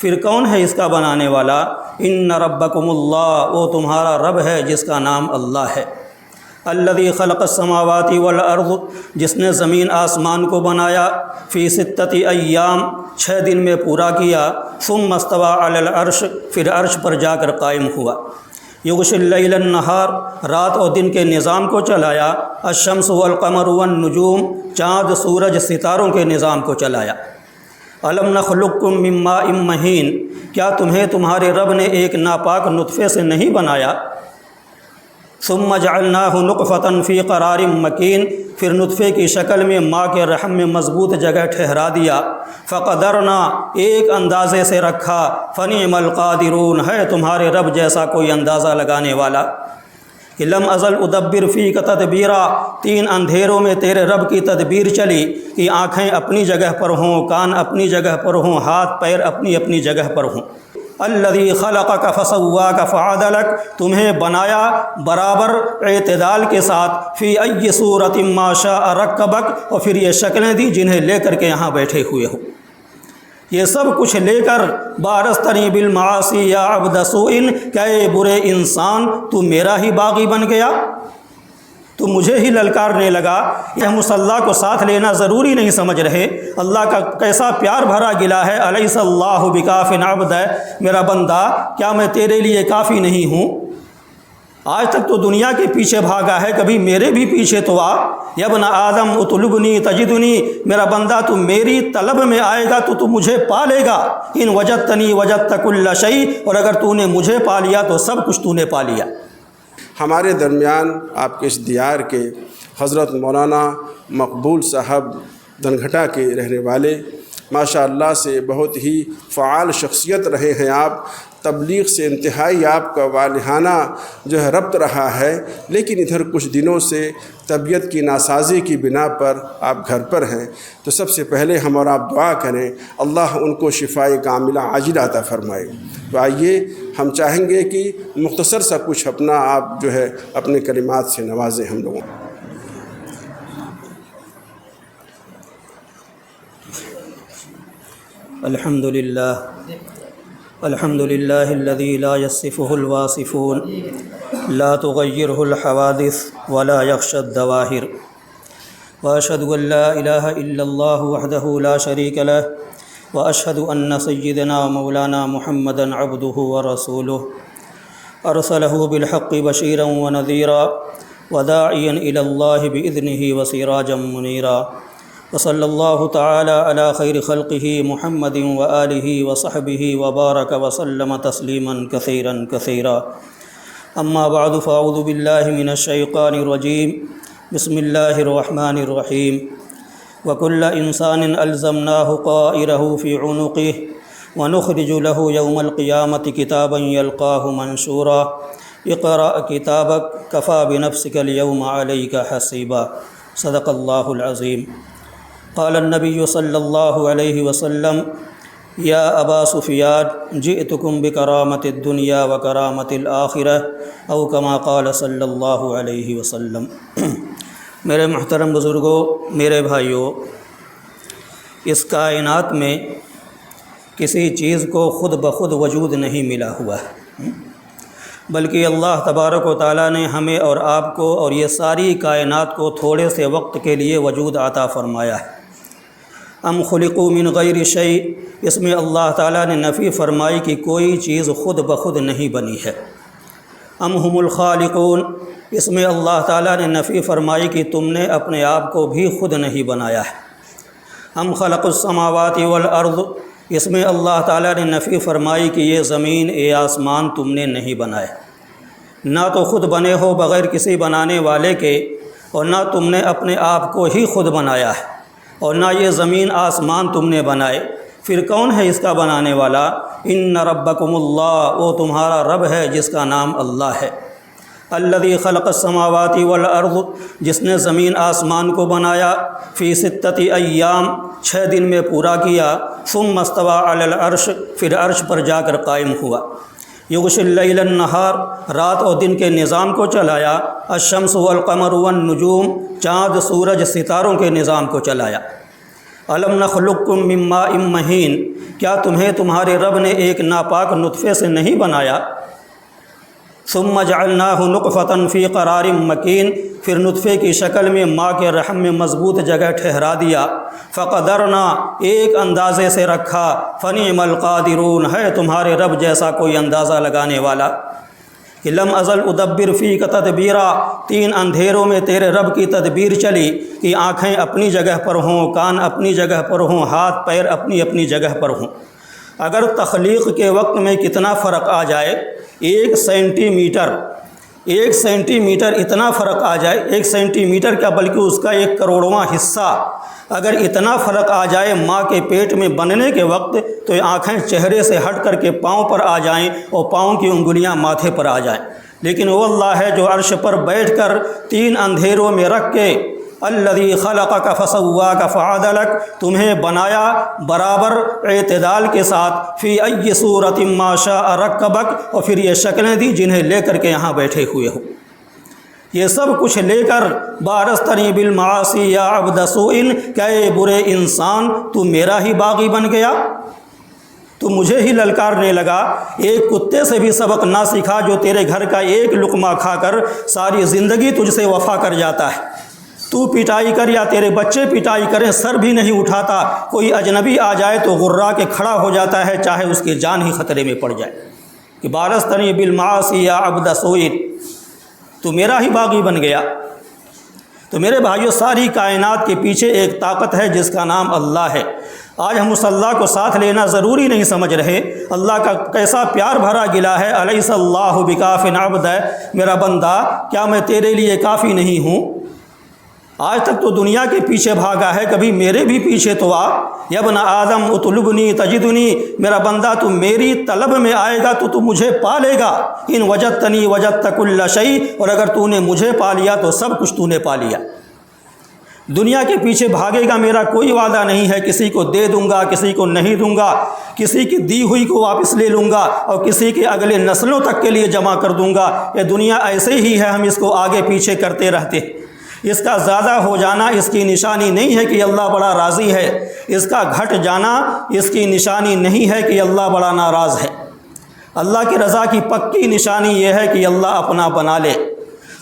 پھر کون ہے اس کا بنانے والا؟ ان ربکم اللہ، وہ تمہارا رب ہے جس کا نام اللہ ہے۔ الذی خلق السماوات والارض، جس نے زمین آسمان کو بنایا، فی ستۃ ایام، 6 دن میں پورا کیا، ثم استوی علی العرش، پھر عرش پر جا کر قائم ہوا۔ یغشی اللیل النہار، رات اور دن کے نظام کو چلایا، الشمس والقمر والنجوم، چاند سورج ستاروں کے نظام کو چلایا۔ الم نخلقکم من ماء مہین، کیا تمہیں تمہارے رب نے ایک ناپاک نطفے سے نہیں بنایا؟ ثم جعلناہ نطفۃ فی قرار مکین، پھر نطفے کی شکل میں ماں کے رحم میں مضبوط جگہ ٹھہرا دیا۔ فقدرنا، ایک اندازے سے رکھا، فنعم القادرون، ہے تمہارے رب جیسا کوئی اندازہ لگانے والا۔ کہ لم ازل ادبر فیک تدبیرا، 3 اندھیروں میں تیرے رب کی تدبیر چلی کہ آنکھیں اپنی جگہ پر ہوں، کان اپنی جگہ پر ہوں، ہاتھ پیر اپنی اپنی جگہ پر ہوں۔ الذی خلقک فسواک فعدلک، تمہیں بنایا برابر اعتدال کے ساتھ، فی ای صورت ما شاء رکبک، اور پھر یہ شکلیں دی جنہیں لے کر کے یہاں بیٹھے ہوئے ہو۔ یہ سب کچھ لے کر بارستنی بالمعاصی یا عبد سوء، کہ اے برے انسان تو میرا ہی باغی بن گیا، تو مجھے ہی للکارنے لگا۔ یہ مصالحہ کو ساتھ لینا ضروری نہیں سمجھ رہے۔ اللہ کا کیسا پیار بھرا گلا ہے، الیس اللہ بکاف عبدہ، میرا بندہ کیا میں تیرے لیے کافی نہیں ہوں؟ آج تک تو دنیا کے پیچھے بھاگا ہے، کبھی میرے بھی پیچھے تو آ۔ یا ابن آدم اطلبنی تجدنی، میرا بندہ تو میری طلب میں آئے گا تو مجھے پا لے گا۔ ان وجدتنی وجدت کل شیء، اور اگر تو نے مجھے پا لیا تو سب کچھ تو نے پا لیا۔ ہمارے درمیان آپ کے اس دیار کے حضرت مولانا مقبول صاحب دنگھٹا کے رہنے والے، ماشاء اللہ سے بہت ہی فعال شخصیت رہے ہیں آپ۔ تبلیغ سے انتہائی آپ کا والہانہ جو ہے ربط رہا ہے، لیکن ادھر کچھ دنوں سے طبیعت کی ناسازی کی بنا پر آپ گھر پر ہیں، تو سب سے پہلے ہم اور آپ دعا کریں اللہ ان کو شفائے کاملہ عاجلہ عطا فرمائے۔ تو آئیے ہم چاہیں گے کہ مختصر سا کچھ اپنا آپ جو ہے اپنے کلمات سے نوازیں ہم لوگوں۔ الحمد للہ الذی لا یصفہ الواصفون، لا تغیرہ الحوادث ولا یخشى الظواہر، واشہد ان لا الہ الا اللہ وحدہ لا شریک لہ، واشہد ان سیدنا مولانا محمدا عبدہ ورسولہ، ارسلہ بالحق بشیرا ونذیرا وداعیا الی اللہ باذنہ وسراجا منیرا، وصلی اللہ تعالی علی خیر خلقہ محمد وآلہ وصحبہ وبارک وسلم تسلیما کثیرا کثیرا۔ اما بعد فاعوذ باللہ من الشیطان الرجیم، بسم اللہ الرحمن الرحیم۔ وکل انسان الزمناہ طائرہ فی عنقہ ونخرج له یوم القیامۃ کتابا یلقاہ منشورا، اقرأ کتابک کفی بنفسک اليوم علیک حسیبا۔ صدق اللہ العظیم۔ قال النبی صلی اللہ علیہ وسلم یا ابا سفیان جئتکم بکرامۃ الدنیا وکرامۃ الآخرہ، او کما قال صلی اللہ علیہ وسلم۔ میرے محترم بزرگوں، میرے بھائیوں، اس کائنات میں کسی چیز کو خود بخود وجود نہیں ملا ہوا ہے، بلکہ اللہ تبارک و تعالیٰ نے ہمیں اور آپ کو اور یہ ساری کائنات کو تھوڑے سے وقت کے لیے وجود عطا فرمایا ہے۔ ام خلقوا من غیر شیء، اس میں اللہ تعالیٰ نے نفی فرمائی کہ کوئی چیز خود بخود نہیں بنی ہے۔ ام ہم الخالقون، اس میں اللہ تعالیٰ نے نفی فرمائی کہ تم نے اپنے آپ کو بھی خود نہیں بنایا ہے۔ ام خلق السماوات والارض، اس میں اللہ تعالیٰ نے نفی فرمائی کہ یہ زمین یہ آسمان تم نے نہیں بنائے، نہ تو خود بنے ہو بغیر کسی بنانے والے کے، اور نہ تم نے اپنے آپ کو ہی خود بنایا ہے، اور نہ یہ زمین آسمان تم نے بنائے۔ پھر کون ہے اس کا بنانے والا؟ ان ربکم اللہ، وہ تمہارا رب ہے جس کا نام اللہ ہے۔ الذی خلق السماوات والارض، جس نے زمین آسمان کو بنایا، فی ستۃ ایام، 6 دن میں پورا کیا، ثم استوی علی العرش، پھر عرش پر جا کر قائم ہوا۔ یغشی اللیل النہار، رات اور دن کے نظام کو چلایا، الشمس والقمر والنجوم، چاند سورج ستاروں کے نظام کو چلایا۔ الم نخلقکم من ماء مہین، کیا تمہیں تمہارے رب نے ایک ناپاک نطفے سے نہیں بنایا؟ ثم جعلناہ نطفۃ فی قرار مکین، پھر نطفے کی شکل میں ماں کے رحم میں مضبوط جگہ ٹھہرا دیا، فقدرنا، ایک اندازے سے رکھا، فنعم القادرون، ہے تمہارے رب جیسا کوئی اندازہ لگانے والا۔ کہ لم ازل ادبر فی کا تدبیرا، 3 اندھیروں میں تیرے رب کی تدبیر چلی کہ آنکھیں اپنی جگہ پر ہوں، کان اپنی جگہ پر ہوں، ہاتھ پیر اپنی اپنی جگہ پر ہوں۔ اگر تخلیق کے وقت میں کتنا فرق آ جائے، 1 سینٹی میٹر اتنا فرق آ جائے، 1 سینٹی میٹر کیا بلکہ اس کا 1 کروڑواں حصہ اگر اتنا فرق آ جائے ماں کے پیٹ میں بننے کے وقت، تو آنکھیں چہرے سے ہٹ کر کے پاؤں پر آ جائیں اور پاؤں کی انگلیاں ماتھے پر آ جائیں۔ لیکن وہ اللہ ہے جو عرش پر بیٹھ کر 3 اندھیروں میں رکھ کے الذی خلقک فسواک فعدلک، تمہیں بنایا برابر اعتدال کے ساتھ، فی ای صورت ما شاء رکبک، اور پھر یہ شکلیں دی جنہیں لے کر کے یہاں بیٹھے ہوئے ہو۔ یہ سب کچھ لے کر بارستنی بالمعاصی یا عبد سوء، کیا اے برے انسان تو میرا ہی باغی بن گیا، تو مجھے ہی للکارنے لگا۔ ایک کتے سے بھی سبق نہ سیکھا جو تیرے گھر کا 1 لقمہ کھا کر ساری زندگی تجھ سے وفا کر جاتا ہے، تو پٹائی کر یا تیرے بچے پٹائی کریں سر بھی نہیں اٹھاتا، کوئی اجنبی آ جائے تو غرا کے کھڑا ہو جاتا ہے چاہے اس کی جان ہی خطرے میں پڑ جائے۔ کہ بارستنی بالمعاصی یا عبد سوء، تو میرا ہی باغی بن گیا۔ تو میرے بھائیو، ساری کائنات کے پیچھے ایک طاقت ہے جس کا نام اللہ ہے۔ آج ہم اس اللہ کو ساتھ لینا ضروری نہیں سمجھ رہے۔ اللہ کا کیسا پیار بھرا گلا ہے، الیس اللہ بکاف عبدہ، میرا بندہ کیا میں تیرے لیے کافی نہیں ہوں؟ آج تک تو دنیا کے پیچھے بھاگا ہے، کبھی میرے بھی پیچھے تو آ۔ یا ابن آدم اطلبنی تجدنی، میرا بندہ تو میری طلب میں آئے گا تو مجھے پا لے گا۔ ان وجدتنی وجدت کل شیء، اور اگر تو نے مجھے پا لیا تو سب کچھ تو نے پا لیا۔ دنیا کے پیچھے بھاگے گا، میرا کوئی وعدہ نہیں ہے کسی کو دے دوں گا کسی کو نہیں دوں گا، کسی کی دی ہوئی کو واپس لے لوں گا اور کسی کے اگلے نسلوں تک کے لیے جمع کر دوں گا۔ یہ دنیا ایسے ہی ہے، ہم اس کو آگے پیچھے کرتے رہتے ہیں۔ اس کا زیادہ ہو جانا اس کی نشانی نہیں ہے کہ اللہ بڑا راضی ہے، اس کا گھٹ جانا اس کی نشانی نہیں ہے کہ اللہ بڑا ناراض ہے۔ اللہ کی رضا کی پکی نشانی یہ ہے کہ اللہ اپنا بنا لے،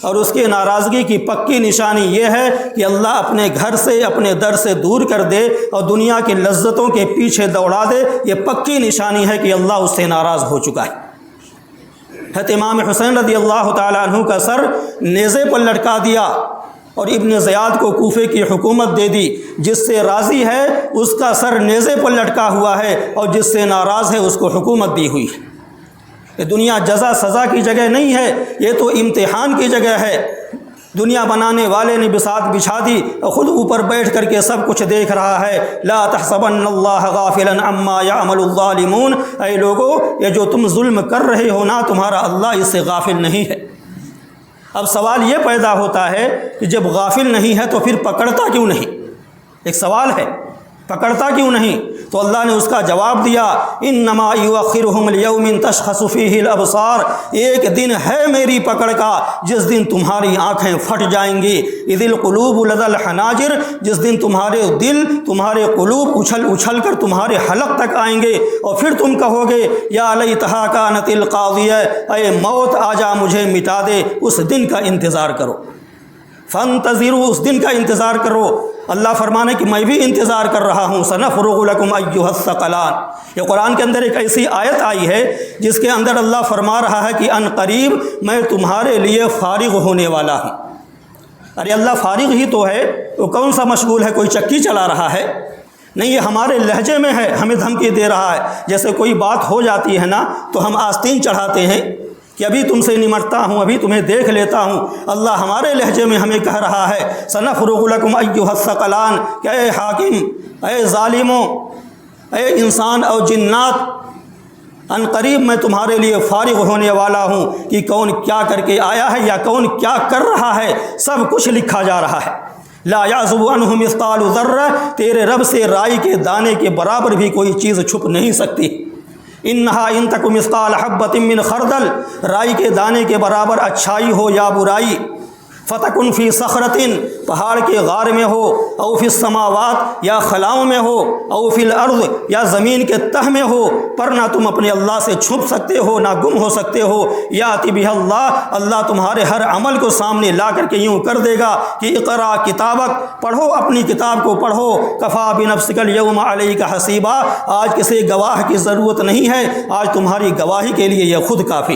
اور اس کی ناراضگی کی پکی نشانی یہ ہے کہ اللہ اپنے گھر سے اپنے در سے دور کر دے اور دنیا کی لذتوں کے پیچھے دوڑا دے۔ یہ پکی نشانی ہے کہ اللہ اس سے ناراض ہو چکا ہے۔ حضرت امام حسین رضی اللہ تعالیٰ عنہ کا سر نیزے پر لٹکا دیا اور ابن زیاد کو کوفے کی حکومت دے دی۔ جس سے راضی ہے اس کا سر نیزے پر لٹکا ہوا ہے، اور جس سے ناراض ہے اس کو حکومت دی ہوئی ہے۔ یہ دنیا جزا سزا کی جگہ نہیں ہے، یہ تو امتحان کی جگہ ہے۔ دنیا بنانے والے نے بساط بچھا دی اور خود اوپر بیٹھ کر کے سب کچھ دیکھ رہا ہے۔ لا تحسبن اللہ غافلا عما یعمل الظالمون، اے لوگو یہ جو تم ظلم کر رہے ہو نا، تمہارا اللہ اس سے غافل نہیں ہے۔ اب سوال یہ پیدا ہوتا ہے کہ جب غافل نہیں ہے تو پھر پکڑتا کیوں نہیں؟ ایک سوال ہے، پکڑتا کیوں نہیں؟ تو اللہ نے اس کا جواب دیا، انما یؤخرہم لیوم تشخص فیہ الابصار، ایک دن ہے میری پکڑ کا جس دن تمہاری آنکھیں پھٹ جائیں گی۔ اذ القلوب لدى الحناجر، جس دن تمہارے دل تمہارے قلوب اچھل اچھل کر تمہارے حلق تک آئیں گے، اور پھر تم کہو گے یا لیتھا کانت القاضیہ، اے موت آجا مجھے مٹا دے۔ اس دن کا انتظار کرو، فانتظروا، اس دن کا انتظار کرو۔ اللہ فرمانے کہ میں بھی انتظار کر رہا ہوں۔ سنفرغ لکم ایھا الثقلان، یہ قرآن کے اندر ایک ایسی آیت آئی ہے جس کے اندر اللہ فرما رہا ہے کہ ان قریب میں تمہارے لیے فارغ ہونے والا ہوں۔ ارے اللہ فارغ ہی تو ہے، تو کون سا مشغول ہے؟ کوئی چکی چلا رہا ہے؟ نہیں، یہ ہمارے لہجے میں ہے، ہمیں دھمکی دے رہا ہے۔ جیسے کوئی بات ہو جاتی ہے نا تو ہم آستین چڑھاتے ہیں کہ ابھی تم سے نمٹتا ہوں، ابھی تمہیں دیکھ لیتا ہوں۔ اللہ ہمارے لہجے میں ہمیں کہہ رہا ہے سنفرغ لکم ایھا الثقلان، کہ اے حاکم، اے ظالموں، اے انسان اور جنات، ان قریب میں تمہارے لیے فارغ ہونے والا ہوں کہ کون کیا کر کے آیا ہے یا کون کیا کر رہا ہے، سب کچھ لکھا جا رہا ہے۔ لا یعزب عنہ مثقال ذرہ، تیرے رب سے رائی کے دانے کے برابر بھی کوئی چیز چھپ نہیں سکتی۔ انہا ان تک مثقال حبۃ من خردل، رائی کے دانے کے برابر اچھائی ہو یا برائی، فتکن فی صخرۃ، پہاڑ کے غار میں ہو، او فی السماوات، یا خلاؤں میں ہو، او فی الارض، یا زمین کے تہ میں ہو، پر نہ تم اپنے اللہ سے چھپ سکتے ہو، نہ گم ہو سکتے ہو۔ یاتی بہ اللہ، اللہ تمہارے ہر عمل کو سامنے لا کر کے یوں کر دے گا کہ اقرا کتابک، پڑھو اپنی کتاب کو پڑھو، کفا بنفسک اليوم علیک حسیبا، آج کسی گواہ کی ضرورت نہیں ہے، آج تمہاری گواہی کے لیے یہ خود کافی۔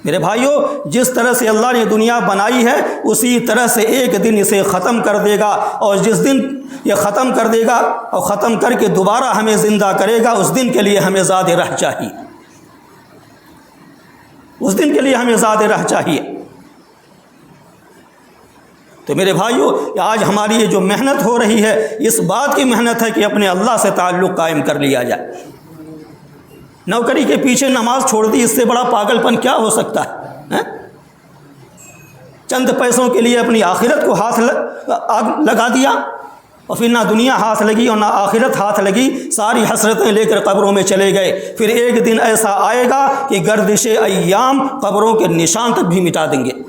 میرے بھائیوں، جس طرح سے اللہ نے دنیا بنائی ہے اسی طرح سے ایک دن اسے ختم کر دے گا، اور جس دن یہ ختم کر دے گا اور ختم کر کے دوبارہ ہمیں زندہ کرے گا، اس دن کے لیے ہمیں زاد رہ چاہیے، اس دن کے لیے ہمیں زاد رہ چاہیے۔ تو میرے بھائیوں، آج ہماری یہ جو محنت ہو رہی ہے، اس بات کی محنت ہے کہ اپنے اللہ سے تعلق قائم کر لیا جائے۔ نوکری کے پیچھے نماز چھوڑ دی، اس سے بڑا پاگل پن کیا ہو سکتا ہے؟ چند پیسوں کے لیے اپنی آخرت کو ہاتھ لگا دیا، اور پھر نہ دنیا ہاتھ لگی اور نہ آخرت ہاتھ لگی، ساری حسرتیں لے کر قبروں میں چلے گئے۔ پھر ایک دن ایسا آئے گا کہ گردش ایام قبروں کے نشان تک بھی مٹا دیں گے۔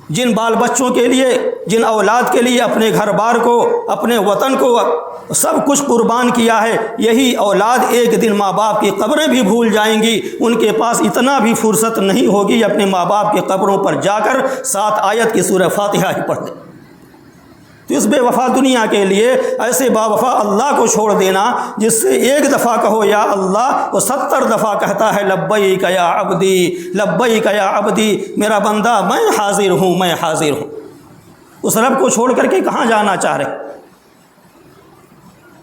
جن بال بچوں کے لیے، جن اولاد کے لیے اپنے گھر بار کو، اپنے وطن کو سب کچھ قربان کیا ہے، یہی اولاد ایک دن ماں باپ کی قبریں بھی بھول جائیں گی، ان کے پاس اتنا بھی فرصت نہیں ہوگی اپنے ماں باپ کی قبروں پر جا کر 7 آیت کی سورہ فاتحہ ہی پڑھ دیں۔ تو اس بے وفا دنیا کے لیے ایسے با وفا اللہ کو چھوڑ دینا، جس سے ایک دفعہ کہو یا اللہ، وہ 70 دفعہ کہتا ہے لبیک یا عبدی، لبیک یا عبدی، میرا بندہ میں حاضر ہوں، میں حاضر ہوں۔ اس رب کو چھوڑ کر کے کہاں جانا چاہ رہے؟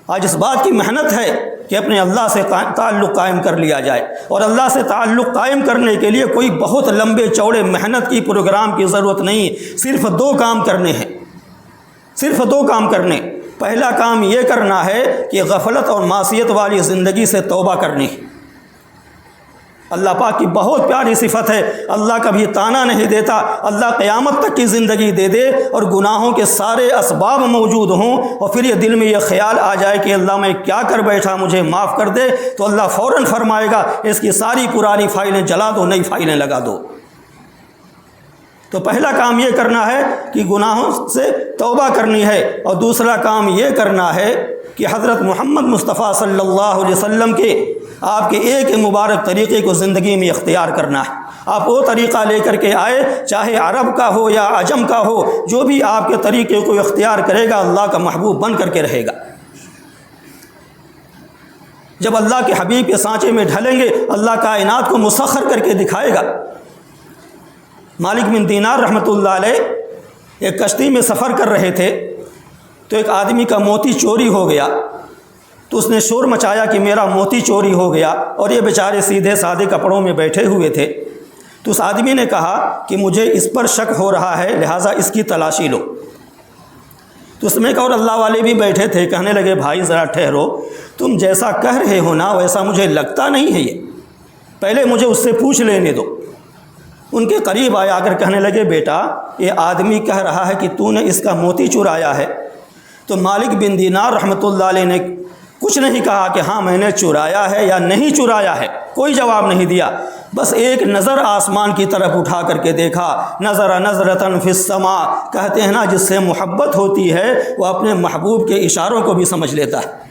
آج اس بات کی محنت ہے کہ اپنے اللہ سے تعلق قائم کر لیا جائے، اور اللہ سے تعلق قائم کرنے کے لیے کوئی بہت لمبے چوڑے محنت کی پروگرام کی ضرورت نہیں، صرف 2 کام کرنے ہیں، صرف 2 کام کرنے۔ پہلا کام یہ کرنا ہے کہ غفلت اور معصیت والی زندگی سے توبہ کرنی۔ اللہ پاک کی بہت پیاری صفت ہے، اللہ کبھی طعنہ نہیں دیتا، اللہ قیامت تک کی زندگی دے دے اور گناہوں کے سارے اسباب موجود ہوں، اور پھر یہ دل میں یہ خیال آ جائے کہ اللہ میں کیا کر بیٹھا، مجھے معاف کر دے، تو اللہ فوراً فرمائے گا اس کی ساری پرانی فائلیں جلا دو، نئی فائلیں لگا دو۔ تو پہلا کام یہ کرنا ہے کہ گناہوں سے توبہ کرنی ہے، اور دوسرا کام یہ کرنا ہے کہ حضرت محمد مصطفیٰ صلی اللہ علیہ وسلم کے آپ کے ایک مبارک طریقے کو زندگی میں اختیار کرنا ہے۔ آپ وہ طریقہ لے کر کے آئے، چاہے عرب کا ہو یا عجم کا ہو، جو بھی آپ کے طریقے کو اختیار کرے گا اللہ کا محبوب بن کر کے رہے گا۔ جب اللہ کے حبیب کے سانچے میں ڈھلیں گے، اللہ کائنات کو مسخر کر کے دکھائے گا۔ مالک بن دینار رحمۃ اللہ علیہ ایک کشتی میں سفر کر رہے تھے، تو ایک آدمی کا موتی چوری ہو گیا، تو اس نے شور مچایا کہ میرا موتی چوری ہو گیا، اور یہ بیچارے سیدھے سادے کپڑوں میں بیٹھے ہوئے تھے۔ تو اس آدمی نے کہا کہ مجھے اس پر شک ہو رہا ہے، لہٰذا اس کی تلاشی لو۔ تو اس میں ایک اور اللہ والے بھی بیٹھے تھے، کہنے لگے بھائی ذرا ٹھہرو، تم جیسا کہہ رہے ہو نا ویسا مجھے لگتا نہیں ہے، یہ پہلے مجھے اس سے پوچھ لینے دو۔ ان کے قریب آیا، آ کر کہنے لگے بیٹا یہ آدمی کہہ رہا ہے کہ تو نے اس کا موتی چرایا ہے۔ تو مالک بن دینار رحمۃ اللہ علیہ نے کچھ نہیں کہا کہ ہاں میں نے چرایا ہے یا نہیں چرایا ہے، کوئی جواب نہیں دیا، بس ایک نظر آسمان کی طرف اٹھا کر کے دیکھا۔ نظر نظرتن فی السماء، کہتے ہیں نا جس سے محبت ہوتی ہے وہ اپنے محبوب کے اشاروں کو بھی سمجھ لیتا ہے۔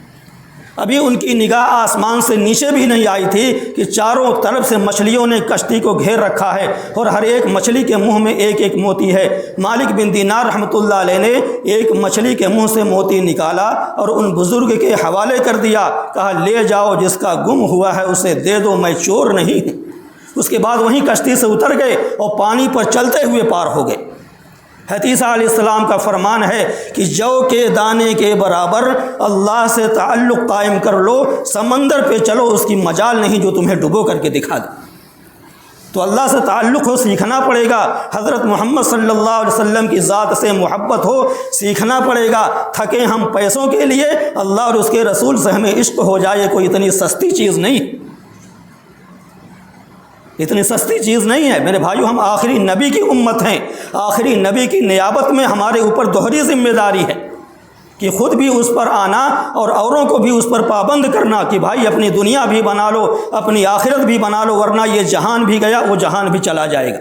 ابھی ان کی نگاہ آسمان سے نیچے بھی نہیں آئی تھی کہ چاروں طرف سے مچھلیوں نے کشتی کو گھیر رکھا ہے، اور ہر ایک مچھلی کے منہ میں ایک ایک موتی ہے۔ مالک بن دینار رحمۃ اللہ علیہ نے ایک مچھلی کے منہ سے موتی نکالا اور ان بزرگ کے حوالے کر دیا، کہا لے جاؤ، جس کا گم ہوا ہے اسے دے دو، میں چور نہیں ہوں۔ اس کے بعد وہیں کشتی سے اتر گئے اور پانی پر چلتے ہوئے پار ہو گئے۔ حدیث علیہ السلام کا فرمان ہے کہ جو کے دانے کے برابر اللہ سے تعلق قائم کر لو، سمندر پہ چلو، اس کی مجال نہیں جو تمہیں ڈبو کر کے دکھا دے۔ تو اللہ سے تعلق ہو، سیکھنا پڑے گا، حضرت محمد صلی اللہ علیہ وسلم کی ذات سے محبت ہو، سیکھنا پڑے گا۔ تھکے ہم پیسوں کے لیے، اللہ اور اس کے رسول سے ہمیں عشق ہو جائے، کوئی اتنی سستی چیز نہیں، اتنی سستی چیز نہیں ہے میرے بھائیو۔ ہم آخری نبی کی امت ہیں، آخری نبی کی نیابت میں ہمارے اوپر دوہری ذمہ داری ہے کہ خود بھی اس پر آنا اور اوروں کو بھی اس پر پابند کرنا کہ بھائی اپنی دنیا بھی بنا لو، اپنی آخرت بھی بنا لو، ورنہ یہ جہان بھی گیا وہ جہان بھی چلا جائے گا۔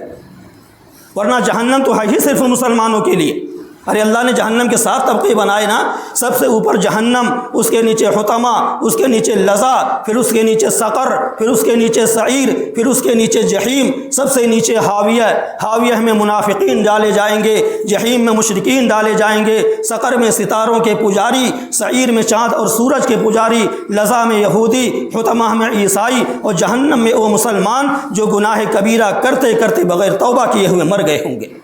ورنہ جہنم تو ہے ہی صرف مسلمانوں کے لیے۔ ارے اللہ نے جہنم کے 7 طبقے بنائے نا، سب سے اوپر جہنم، اس کے نیچے حطمہ، اس کے نیچے لظا، پھر اس کے نیچے سقر، پھر اس کے نیچے سعیر، پھر اس کے نیچے جحیم، سب سے نیچے حاویہ۔ حاویہ میں منافقین ڈالے جائیں گے، جحیم میں مشرکین ڈالے جائیں گے، سقر میں ستاروں کے پجاری، سعیر میں چاند اور سورج کے پجاری، لظا میں یہودی، حطمہ میں عیسائی، اور جہنم میں وہ مسلمان جو گناہ کبیرہ کرتے کرتے بغیر توبہ کیے ہوئے مر گئے ہوں گے۔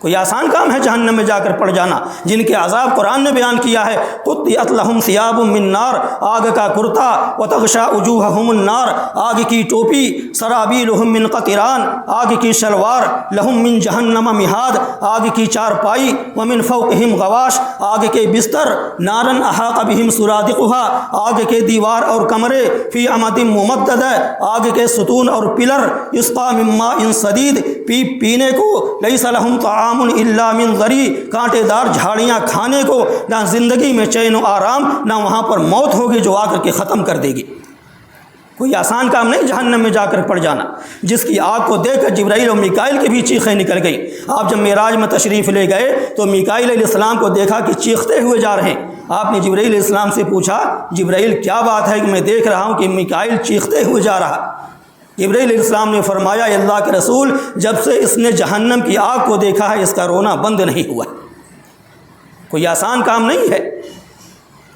کوئی آسان کام ہے جہنم میں جا کر پڑ جانا، جن کے عذاب قرآن نے بیان کیا ہے، قطعت لہم ثیاب من نار، آگ کا کرتا، وتغشا وجوہہم النار، آگ کی ٹوپی، سرابیلہم من قطران، آگ کی شلوار، لہم من جہنم مہاد، آگ کی چارپائی، ومن فوقہم غواش، آگ کے بستر، نارن احاط بہم سرادقها، آگ کے دیوار اور کمرے، فی عمد ممددہ، آگ کے ستون اور پلر، یسقا من ماء صدید، پینے کو، لیس لہم طعام الا من ضری، کانٹے دار جھاڑیاں کھانے کو، نہ زندگی میں چین و آرام، نہ وہاں پر موت ہوگی جو آ کر کے ختم کر دے گی۔ کوئی آسان کام نہیں جہنم میں جا کر پڑ جانا، جس کی آگ کو دیکھ کر جبرائیل اور میکائیل کی بھی چیخیں نکل گئیں۔ آپ جب معراج میں تشریف لے گئے تو میکائیل علیہ السلام کو دیکھا کہ چیختے ہوئے جا رہے ہیں۔ آپ نے جبرائیل علیہ السلام سے پوچھا، جبرائیل کیا بات ہے کہ میں دیکھ رہا ہوں کہ میکائیل چیختے ہوئے جا رہا؟ جبرائیل علیہ السلام نے فرمایا، اے اللہ کے رسول، جب سے اس نے جہنم کی آگ کو دیکھا ہے اس کا رونا بند نہیں ہوا۔ کوئی آسان کام نہیں ہے۔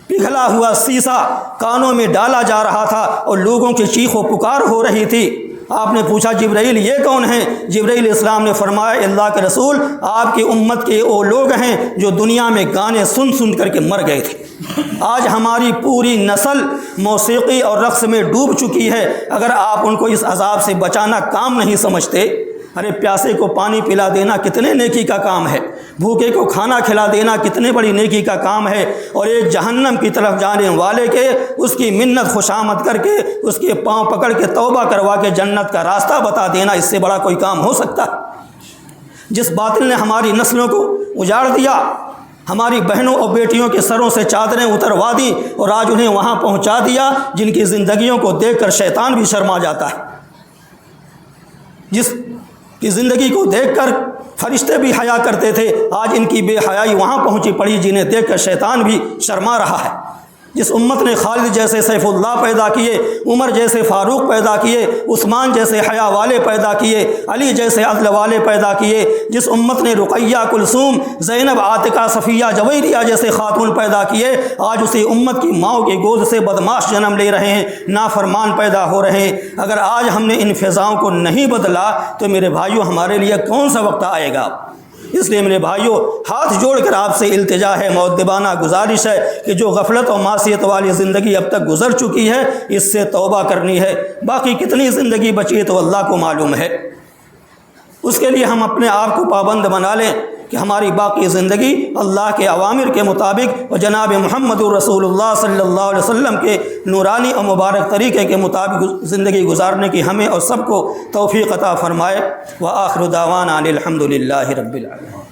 پگھلا ہوا سیسا کانوں میں ڈالا جا رہا تھا اور لوگوں کی چیخ و پکار ہو رہی تھی۔ آپ نے پوچھا، جبرائیل یہ کون ہیں؟ جبرائیل علیہ السلام نے فرمایا، اللہ کے رسول، آپ کی امت کے وہ لوگ ہیں جو دنیا میں گانے سن سن کر کے مر گئے تھے۔ آج ہماری پوری نسل موسیقی اور رقص میں ڈوب چکی ہے۔ اگر آپ ان کو اس عذاب سے بچانا کام نہیں سمجھتے، ارے پیاسے کو پانی پلا دینا کتنے نیکی کا کام ہے، بھوکے کو کھانا کھلا دینا کتنے بڑی نیکی کا کام ہے، اور ایک جہنم کی طرف جانے والے کے اس کی منت خوشامد کر کے اس کے پاؤں پکڑ کے توبہ کروا کے جنت کا راستہ بتا دینا، اس سے بڑا کوئی کام ہو سکتا؟ جس باطل نے ہماری نسلوں کو اجاڑ دیا، ہماری بہنوں اور بیٹیوں کے سروں سے چادریں اتروا دیں اور آج انہیں وہاں پہنچا دیا جن کی زندگیوں کو دیکھ کر شیطان بھی شرما جاتا ہے، جس کی زندگی کو دیکھ کر فرشتے بھی حیا کرتے تھے، آج ان کی بے حیائی وہاں پہنچی پڑی جنہیں دیکھ کر شیطان بھی شرما رہا ہے۔ جس امت نے خالد جیسے سیف اللہ پیدا کیے، عمر جیسے فاروق پیدا کیے، عثمان جیسے حیا والے پیدا کیے، علی جیسے عدل والے پیدا کیے، جس امت نے رقیہ، کلثوم، زینب، عاتقہ، صفیہ، جویریہ جیسے خاتون پیدا کیے، آج اسی امت کی ماؤں کی گود سے بدماش جنم لے رہے ہیں، نافرمان پیدا ہو رہے ہیں۔ اگر آج ہم نے ان فضاؤں کو نہیں بدلا تو میرے بھائیوں ہمارے لیے کون سا وقت آئے گا؟ اس لیے میرے بھائیوں، ہاتھ جوڑ کر آپ سے التجا ہے، مؤدبانہ گزارش ہے کہ جو غفلت اور معصیت والی زندگی اب تک گزر چکی ہے اس سے توبہ کرنی ہے۔ باقی کتنی زندگی بچی ہے تو اللہ کو معلوم ہے۔ اس کے لیے ہم اپنے آپ کو پابند بنا لیں کہ ہماری باقی زندگی اللہ کے اوامر کے مطابق اور جناب محمد رسول اللہ صلی اللہ علیہ وسلم کے نورانی اور مبارک طریقے کے مطابق زندگی گزارنے کی ہمیں اور سب کو توفیق عطا فرمائے۔ وآخر دعوانا الحمد للہ رب العالمین۔